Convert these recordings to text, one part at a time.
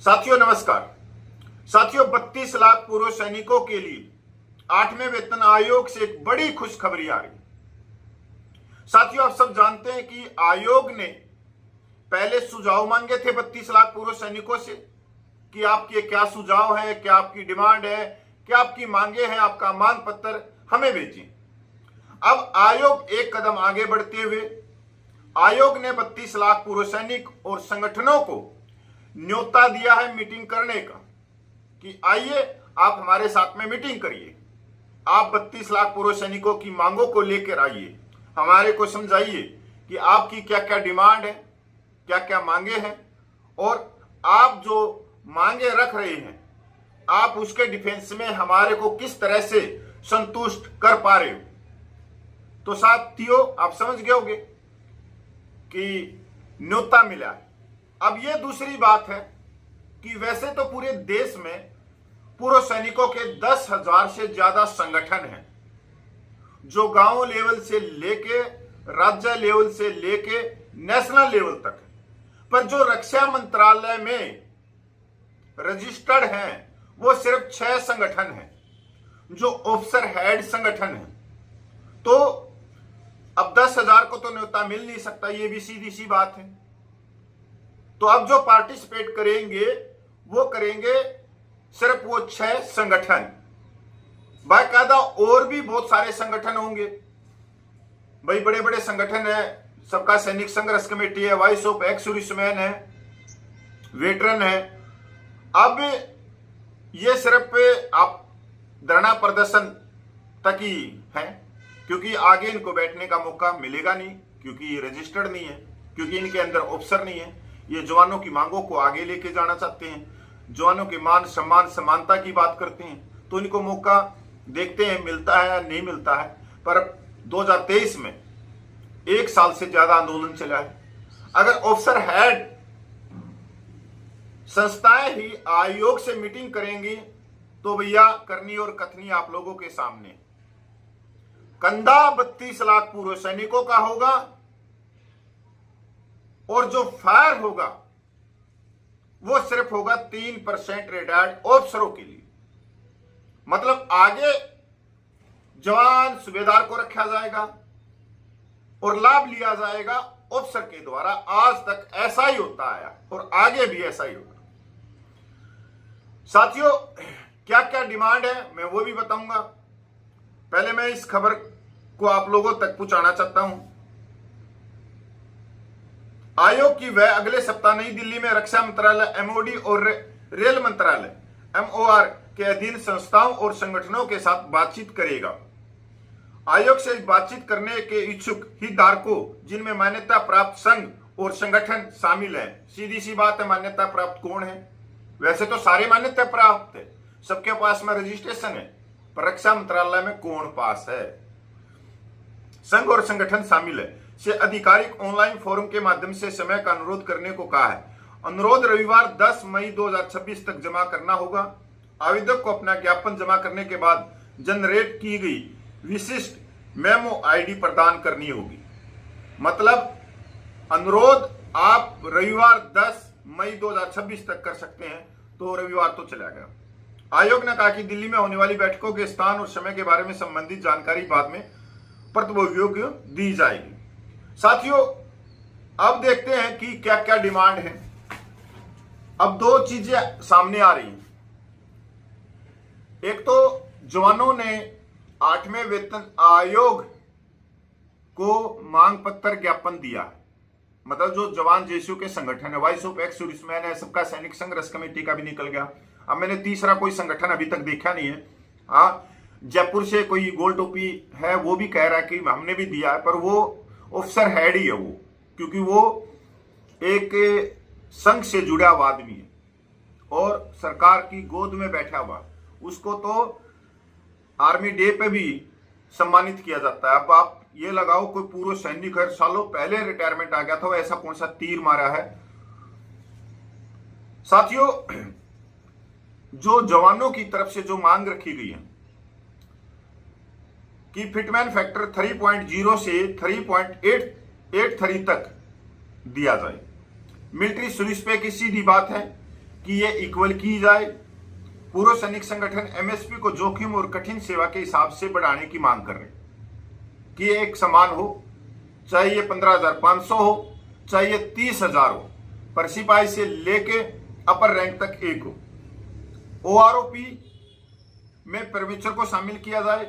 साथियों नमस्कार। साथियों 32 लाख पूर्व सैनिकों के लिए 8वें वेतन आयोग से एक बड़ी खुशखबरी आ रही। साथियों आप सब जानते हैं कि आयोग ने पहले सुझाव मांगे थे 32 लाख पूर्व सैनिकों से कि आपके क्या सुझाव है, क्या आपकी डिमांड है, क्या आपकी मांगे हैं, आपका मांग पत्र हमें भेजिए। अब आयोग एक कदम आगे बढ़ते हुए आयोग ने 32 लाख पूर्व सैनिक और संगठनों को न्योता दिया है मीटिंग करने का कि आइए आप हमारे साथ में मीटिंग करिए, आप 32 लाख पूर्व सैनिकों की मांगों को लेकर आइए, हमारे को समझाइए कि आपकी क्या क्या डिमांड है, क्या क्या मांगे हैं और आप जो मांगे रख रहे हैं आप उसके डिफेंस में हमारे को किस तरह से संतुष्ट कर पा रहे हो। तो साथियों आप समझ गए होंगे कि न्योता मिला है। अब यह दूसरी बात है कि वैसे तो पूरे देश में पूर्व सैनिकों के 10,000 से ज्यादा संगठन हैं जो गांव लेवल से लेके राज्य लेवल से लेके नेशनल लेवल तक है। पर जो रक्षा मंत्रालय में रजिस्टर्ड हैं वो सिर्फ 6 संगठन हैं जो ऑफिसर हेड संगठन हैं। तो अब 10,000 को तो न्योता मिल नहीं सकता, ये भी सीधी सी बात है। तो अब जो पार्टिसिपेट करेंगे वो करेंगे सिर्फ वो 6 संगठन। बाकायदा और भी बहुत सारे संगठन होंगे भाई, बड़े बड़े संगठन है, सबका सैनिक संघर्ष कमेटी है, वॉइस ऑफ एक्स सर्विसमैन है, वेटरन है। अब ये सिर्फ आप धरना प्रदर्शन तक ही है क्योंकि आगे इनको बैठने का मौका मिलेगा नहीं, क्योंकि ये रजिस्टर्ड नहीं है, क्योंकि इनके अंदर ऑफिसर नहीं है। ये जवानों की मांगों को आगे लेके जाना चाहते हैं, जवानों के मान सम्मान समानता की बात करते हैं, तो इनको मौका देखते हैं मिलता है या नहीं मिलता है। पर 2023 में 1 साल से ज्यादा आंदोलन चला है। अगर ऑफिसर हेड संस्थाएं ही आयोग से मीटिंग करेंगी तो भैया करनी और कथनी आप लोगों के सामने। कंधा 32 लाख पूर्व सैनिकों का होगा और जो फायर होगा वो सिर्फ होगा 3% रिटायर्ड ऑफिसरों के लिए। मतलब आगे जवान सूबेदार को रखा जाएगा और लाभ लिया जाएगा ऑफिसर के द्वारा। आज तक ऐसा ही होता आया और आगे भी ऐसा ही होगा। साथियों क्या क्या डिमांड है मैं वो भी बताऊंगा। पहले मैं इस खबर को आप लोगों तक पहुंचाना चाहता हूं। आयोग की वह अगले सप्ताह नई दिल्ली में रक्षा मंत्रालय एमओडी और रेल मंत्रालय एमओआर के अधीन संस्थाओं और संगठनों के साथ बातचीत करेगा। आयोग से बातचीत करने के इच्छुक हितधारकों जिनमें मान्यता प्राप्त संघ और संगठन शामिल है। सीधी सी बात है, मान्यता प्राप्त कौन है? वैसे तो सारे मान्यता प्राप्त है, सबके पास में रजिस्ट्रेशन है, पर रक्षा मंत्रालय में कौन पास है? संघ और संगठन शामिल है से आधिकारिक ऑनलाइन फोरम के माध्यम से समय का अनुरोध करने को कहा है। अनुरोध रविवार 10 मई 2026 तक जमा करना होगा। आवेदक को अपना ज्ञापन जमा करने के बाद जनरेट की गई विशिष्ट मेमो आईडी प्रदान करनी होगी। मतलब अनुरोध आप रविवार 10 मई 2026 तक कर सकते हैं, तो रविवार तो चला गया। आयोग ने कहा कि दिल्ली में होने वाली बैठकों के स्थान और समय के बारे में संबंधित जानकारी बाद में प्रतिभागियों को दी जाएगी। साथियों अब देखते हैं कि क्या क्या डिमांड है। अब 2 चीजें सामने आ रही हैं। एक तो जवानों ने 8वें वेतन आयोग को मांग पत्र ज्ञापन दिया है। मतलब जो जवान जेएसयू के संगठन है, वॉइस ऑफ एक्स सर्विसमैन है, सबका सैनिक संघर्ष कमेटी का भी निकल गया। अब मैंने तीसरा कोई संगठन अभी तक देखा नहीं है। हाँ, जयपुर से कोई गोल टोपी है वो भी कह रहा है कि हमने भी दिया है, पर वो ऑफिसर हेड ही है वो, क्योंकि वो एक संघ से जुड़ा हुआ आदमी है और सरकार की गोद में बैठा हुआ। उसको तो आर्मी डे पे भी सम्मानित किया जाता है। अब आप ये लगाओ कोई पूर्व सैनिक हर सालों पहले रिटायरमेंट आ गया था, वो ऐसा कौन सा तीर मारा है? साथियों जो जवानों की तरफ से जो मांग रखी गई है कि फिटमैन फैक्टर 3.0 से 3.83 तक दिया जाए। मिलिट्री सर्विस पे की सीधी बात है कि ये इक्वल की जाए। पूर्व सैनिक संगठन एमएसपी को जोखिम और कठिन सेवा के हिसाब से बढ़ाने की मांग कर रहे हैं कि ये एक समान हो, चाहे ये 15,500 हो, चाहे ये 30,000 हो, पर सिपाही से लेके अपर रैंक तक एक हो। ओआरओपी में परमेश्वर को शामिल किया जाए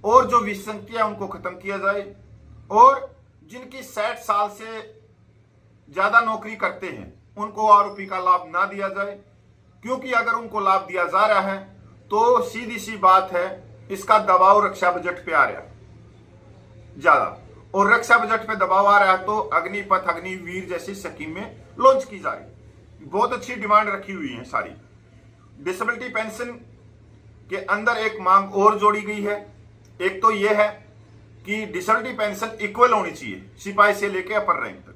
और जो विसंगतियां उनको खत्म किया जाए, और जिनकी 60 साल से ज्यादा नौकरी करते हैं उनको ओआरओपी का लाभ ना दिया जाए, क्योंकि अगर उनको लाभ दिया जा रहा है तो सीधी सी बात है, इसका दबाव रक्षा बजट पे आ रहा है ज्यादा, और रक्षा बजट पे दबाव आ रहा है तो अग्निपथ, अग्निवीर जैसी स्कीमें लॉन्च की जा रही। बहुत अच्छी डिमांड रखी हुई है सारी। डिसेबिलिटी पेंशन के अंदर एक मांग और जोड़ी गई है। एक तो यह है कि डिसेबिलिटी पेंशन इक्वल होनी चाहिए सिपाही से लेके अपर रैंक तक।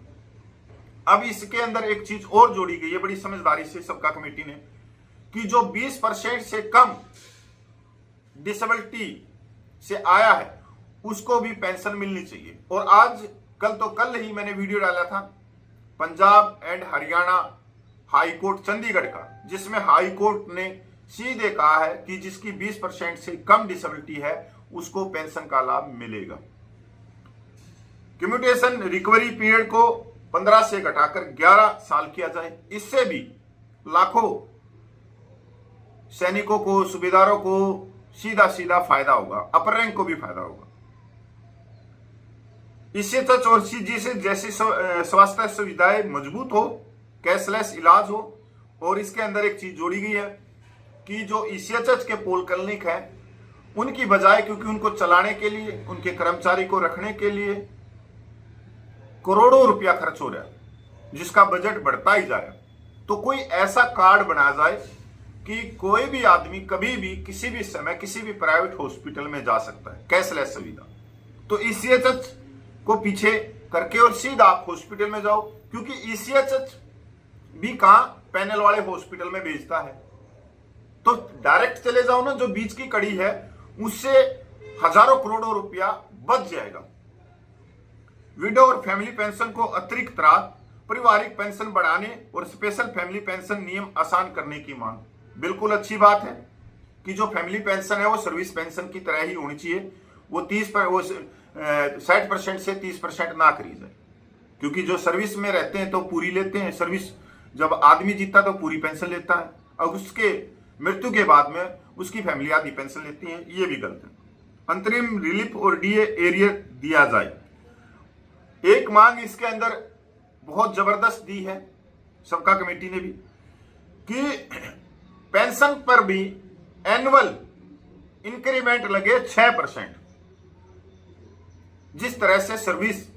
अब इसके अंदर एक चीज और जोड़ी गई है बड़ी समझदारी से सबका कमेटी ने, कि जो 20% से कम डिसेबिलिटी से आया है उसको भी पेंशन मिलनी चाहिए। और आज कल ही मैंने वीडियो डाला था Punjab and Haryana high court Chandigarh का, जिसमें हाई कोर्ट ने सीधे कहा है कि जिसकी 20% से कम डिसेबिलिटी है उसको पेंशन का लाभ मिलेगा। कम्यूटेशन रिकवरी पीरियड को 15 से घटाकर 11 साल किया जाए। इससे भी लाखों सैनिकों को, सूबेदारों को सीधा सीधा फायदा होगा, अपर रैंक को भी फायदा होगा। इससे टच और सीजी से जैसी स्वास्थ्य सुविधाएं मजबूत हो, कैशलेस इलाज हो, और इसके अंदर एक चीज जोड़ी गई है कि जो ईसीएचएच के पोल क्लिनिक है उनकी बजाय, क्योंकि उनको चलाने के लिए, उनके कर्मचारी को रखने के लिए करोड़ों रुपया खर्च हो रहा है, जिसका बजट बढ़ता ही जा रहा है, तो कोई ऐसा कार्ड बना जाए कि कोई भी आदमी कभी भी किसी भी समय किसी भी प्राइवेट हॉस्पिटल में जा सकता है, कैशलेस सुविधा। तो ईसीएचएच को पीछे करके और सीधा आप हॉस्पिटल में जाओ, क्योंकि ईसीएचएच भी कहां पैनल वाले हॉस्पिटल में भेजता है, तो डायरेक्ट चले जाओ ना, जो बीच की कड़ी है उससे हजारों करोड़ों रुपया बच जाएगा। विडो और फैमिली पेंशन को अतिरिक्त राहत, पारिवारिक पेंशन बढ़ाने और स्पेशल फैमिली पेंशन नियम आसान करने की मांग। बिल्कुल अच्छी बात है कि जो फैमिली पेंशन है वो सर्विस पेंशन की तरह ही होनी चाहिए, वो 60% से 30% ना करी जाए, क्योंकि जो सर्विस में रहते हैं तो पूरी लेते हैं, सर्विस जब आदमी जीता तो पूरी पेंशन लेता है, और उसके मृत्यु के बाद में उसकी फैमिली आधी पेंशन लेती है, ये भी गलत है। अंतरिम रिलीफ और डीए एरियर दिया जाए। एक मांग इसके अंदर बहुत जबरदस्त दी है सबका कमेटी ने भी, कि पेंशन पर भी एनुअल इंक्रीमेंट लगे 6%। जिस तरह से सर्विस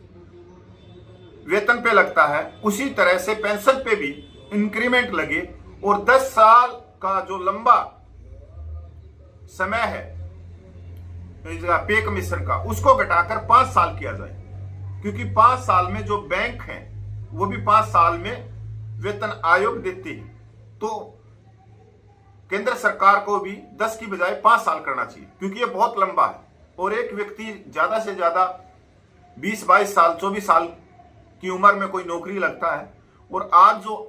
वेतन पे लगता है उसी तरह से पेंशन पे भी इंक्रीमेंट लगे, और 10 साल का जो लंबा समय है पे कमीशन का उसको घटाकर 5 साल किया जाए, क्योंकि 5 साल में जो बैंक हैं वो भी 5 साल में वेतन आयोग देते हैं, तो केंद्र सरकार को भी 10 की बजाय 5 साल करना चाहिए, क्योंकि ये बहुत लंबा है, और एक व्यक्ति ज्यादा से ज्यादा 20-22 साल 24 साल की उम्र में कोई नौकरी लगता है, और आज जो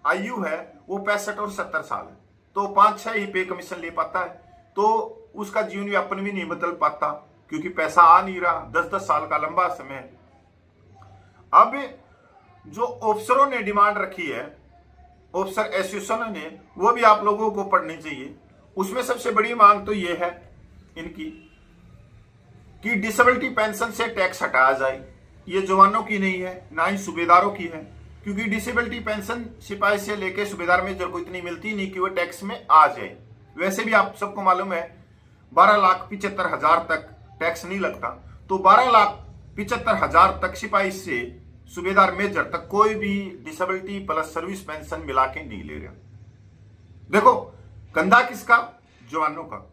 आयु है वो 65 और 70 साल है, तो 5-6 ही पे कमीशन ले पाता है, तो उसका जीवन यापन भी नहीं बदल पाता, क्योंकि पैसा आ नहीं रहा। 10-10 साल का लंबा समय है। अब जो ऑफिसरों ने डिमांड रखी है, ऑफिसर एसोसिएशन ने, वो भी आप लोगों को पढ़नी चाहिए। उसमें सबसे बड़ी मांग तो ये है इनकी कि डिसेबिलिटी पेंशन से टैक्स हटाया जाए। ये जवानों की नहीं है, ना ही सूबेदारों की है, क्योंकि डिसेबिलिटी पेंशन सिपाही से लेके सूबेदार मेजर को इतनी मिलती नहीं कि वो टैक्स में आ जाए। वैसे भी आप सबको मालूम है 12,75,000 तक टैक्स नहीं लगता, तो 12,75,000 तक सिपाही से सूबेदार मेजर तक कोई भी डिसेबिलिटी प्लस सर्विस पेंशन मिला के नहीं ले रहा। देखो, कंधा किसका? जवानों का।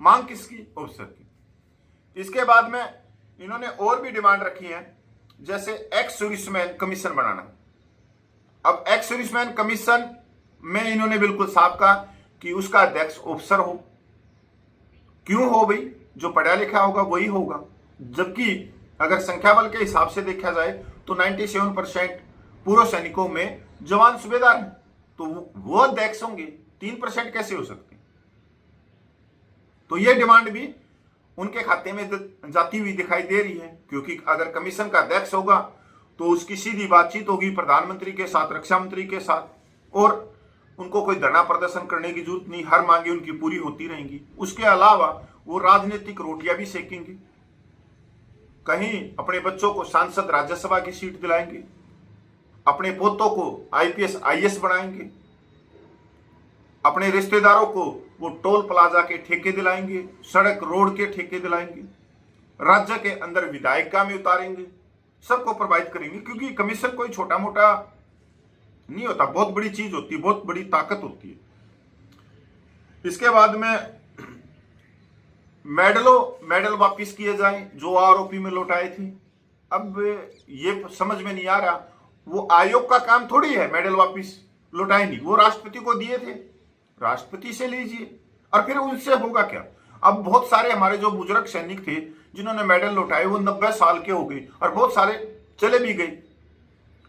मांग किसकी? ऑफिसर की। इसके बाद में इन्होंने और भी डिमांड रखी है, जैसे एक्स सर्विसमैन कमीशन बनाना। अब एक्स सर्विसमैन कमीशन में इन्होंने बिल्कुल साफ कहा कि उसका अध्यक्ष ऑफिसर हो। क्यों हो भाई? जो पढ़ा लिखा होगा वही होगा, जबकि अगर संख्या बल के हिसाब से देखा जाए तो 97% पूर्व सैनिकों में जवान सूबेदार हैं। तो वो अध्यक्ष होंगे, 3% कैसे हो सकते? तो ये डिमांड भी उनके खाते में जाती हुई दिखाई दे रही है, क्योंकि अगर कमीशन का अध्यक्ष होगा तो उसकी सीधी बातचीत होगी प्रधानमंत्री के साथ, रक्षा मंत्री के साथ, और उनको कोई धरना प्रदर्शन करने की जरूरत नहीं, हर मांगे उनकी पूरी होती रहेंगी। उसके अलावा वो राजनीतिक रोटियां भी सेकेंगे, कहीं अपने बच्चों को सांसद राज्यसभा की सीट दिलाएंगे, अपने पोतों को आईपीएस आईएएस बनाएंगे, अपने रिश्तेदारों को वो टोल प्लाजा के ठेके दिलाएंगे, सड़क रोड के ठेके दिलाएंगे, राज्य के अंदर विधायिका में उतारेंगे, सबको प्रभावित करेंगे, क्योंकि कमीशन कोई छोटा मोटा नहीं होता, बहुत बड़ी चीज होती है, बहुत बड़ी ताकत होती है। इसके बाद में मेडल वापिस किए जाएं जो आरोपी में लौटाए थे। अब ये समझ में नहीं आ रहा, वो आयोग का काम थोड़ी है मेडल वापिस लौटाए, नहीं, वो राष्ट्रपति को दिए थे, राष्ट्रपति से लीजिए, और फिर उनसे होगा क्या? अब बहुत सारे हमारे जो बुजुर्ग सैनिक थे जिन्होंने मेडल लौटाए वो 90 साल के हो गए, और बहुत सारे चले भी गए।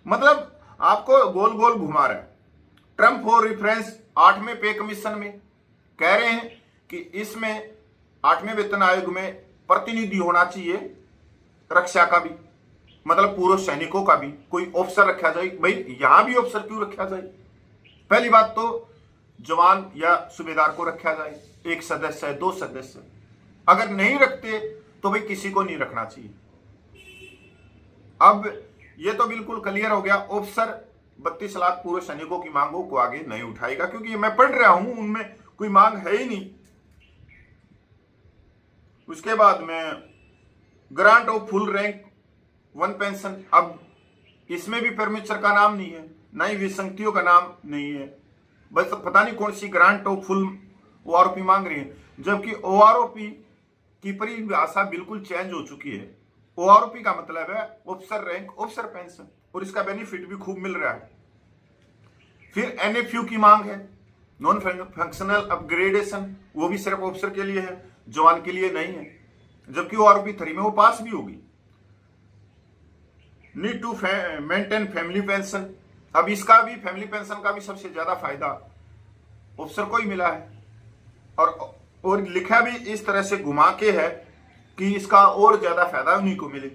मतलब आपको गोल गोल घुमा रहा है। ट्रंप फॉर रेफरेंस 8वें पे कमीशन में कह रहे हैं कि इसमें 8वें वेतन आयोग में प्रतिनिधि होना चाहिए रक्षा का भी, मतलब पूर्व सैनिकों का भी कोई ऑफिसर रखा जाए। भाई यहां भी ऑफिसर क्यों रखा जाए? पहली बात तो जवान या सूबेदार को रखा जाए, 1 सदस्य है, 2 सदस्य। अगर नहीं रखते तो भाई किसी को नहीं रखना चाहिए। अब ये तो बिल्कुल क्लियर हो गया, ऑफिसर 32 लाख पूर्व सैनिकों की मांगों को आगे नहीं उठाएगा, क्योंकि मैं पढ़ रहा हूं उनमें कोई मांग है ही नहीं। उसके बाद में grant of full rank 1 pension, अब इसमें भी परमेश्वर का नाम नहीं है, ना ही विसंगतियों का नाम नहीं है, बस पता नहीं कौन सी ग्रांट ऑफ फुल ओआरओपी मांग रही है, जबकि ओआरओपी की परिभाषा बिल्कुल चेंज हो चुकी है। ओआरओपी का मतलब है ऑफिसर रैंक ऑफिसर पेंशन, और इसका बेनिफिट भी खूब मिल रहा है। फिर एनएफयू की मांग है, नॉन फंक्शनल अपग्रेडेशन, वो भी सिर्फ ऑफिसर के लिए है, जवान के लिए नहीं है, जबकि ओआरओपी 3 में वो पास भी होगी। Need to maintain family pension, अब इसका भी फैमिली पेंशन का भी सबसे ज्यादा फायदा ऑफिसर को ही मिला है, और लिखा भी इस तरह से घुमा के है कि इसका और ज्यादा फायदा उन्हीं को मिले।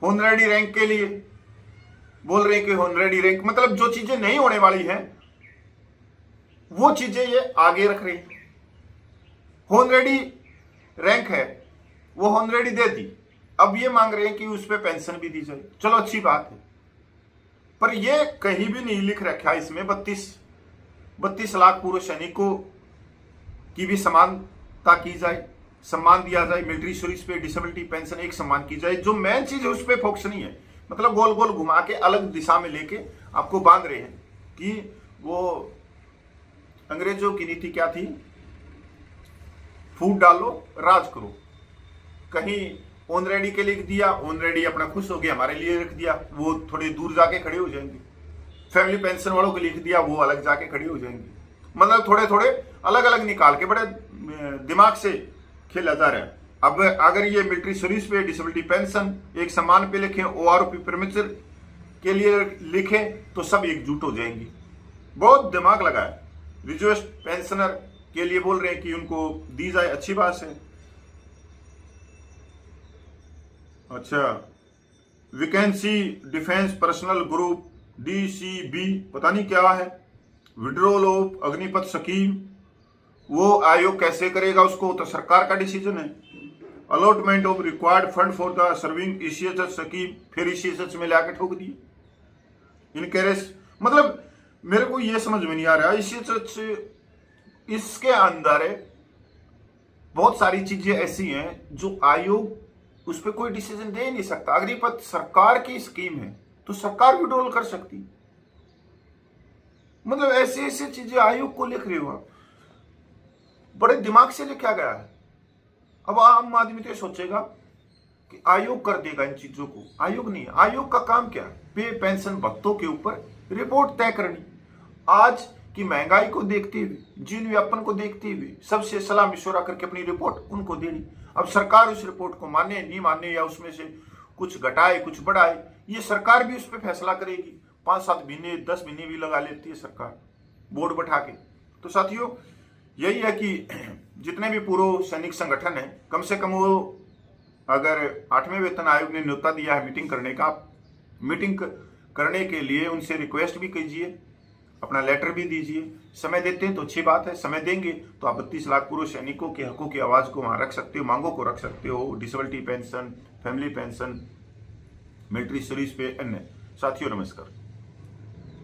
होनरेडी रैंक के लिए बोल रहे हैं कि होनरेडी रैंक मतलब जो चीजें नहीं होने वाली हैं वो चीजें ये आगे रख रहे हैं। होनरेडी रैंक है, वो होनरेडी दे दी, अब ये मांग रहे हैं कि उस पर पेंशन भी दी जाए। चलो अच्छी बात है, पर ये कहीं भी नहीं लिख रखा है इसमें 32 लाख पूर्व सैनिकों की भी समानता की जाए, सम्मान दिया जाए, मिलिट्री सर्विस पे डिसेबिलिटी पेंशन एक सम्मान की जाए। जो मेन चीज है उस पर फोकस नहीं है, मतलब गोल गोल घुमा के अलग दिशा में लेके आपको बांध रहे हैं कि वो अंग्रेजों की नीति क्या थी, फूट डालो राज करो। कहीं ऑनरेडी के लिख दिया, ऑनरेडी अपना खुश हो गया, हमारे लिए रख दिया, वो थोड़े दूर जाके खड़े हो जाएंगे। फैमिली पेंशन वालों को लिख दिया, वो अलग जाके खड़े हो जाएंगे। मतलब थोड़े थोड़े अलग अलग निकाल के बड़े दिमाग से खेला जा रहा है। अब अगर ये मिलिट्री सर्विस पे डिसेबिलिटी पेंशन एक सम्मान पे लिखें, ओआरओपी परमेश्वर के लिए लिखें, तो सब एकजुट हो जाएंगे। बहुत दिमाग लगा है। रिजर्व पेंशनर के लिए बोल रहे हैं कि उनको दी जाए, अच्छी बात है। अच्छा, vacancy defence personnel group DCB पता नहीं क्या है, विड्रॉल ऑफ अग्निपथ स्कीम, वो आयोग कैसे करेगा उसको, तो सरकार का डिसीजन है। Allotment of required fund for the serving ECHS scheme, फिर ECHS में लाके ठोक दिए इनके रेस। मतलब मेरे को ये समझ में नहीं आ रहा, ECHS इसके अंदर बहुत सारी चीजें ऐसी हैं जो आयोग उस पर कोई डिसीजन दे नहीं सकता। अग्निपथ सरकार की स्कीम है तो सरकार भी विड्रॉल कर सकती। मतलब ऐसे ऐसे चीजें आयोग को लिख रहे हो आप, बड़े दिमाग से लिखा गया है। अब आम आदमी तो सोचेगा कि आयोग कर देगा इन चीजों को, आयोग नहीं। आयोग का काम क्या है? पे पेंशन भत्तों के ऊपर रिपोर्ट तय करनी। आज की महंगाई को देखते हुए, जीवन व्यापन को देखते हुए सबसे सलाह मशवरा करके अपनी रिपोर्ट उनको देनी। अब सरकार उस रिपोर्ट को माने नहीं माने या उसमें से कुछ घटाए कुछ बढ़ाए, ये सरकार भी उस पर फैसला करेगी। 5-7 महीने 10 महीने भी लगा लेती है सरकार बोर्ड बैठा के। तो साथियों यही है कि जितने भी पूर्व सैनिक संगठन है, कम से कम वो अगर 8वें वेतन आयोग ने न्योता दिया है मीटिंग करने का, मीटिंग करने के लिए उनसे रिक्वेस्ट भी कीजिए, अपना लेटर भी दीजिए। समय देते हैं तो अच्छी बात है, समय देंगे तो आप 32 लाख पूर्व सैनिकों के हकों की आवाज को वहां रख सकते हो, मांगों को रख सकते हो, disability pension, family pension, military service पे अन्य। साथियों नमस्कार।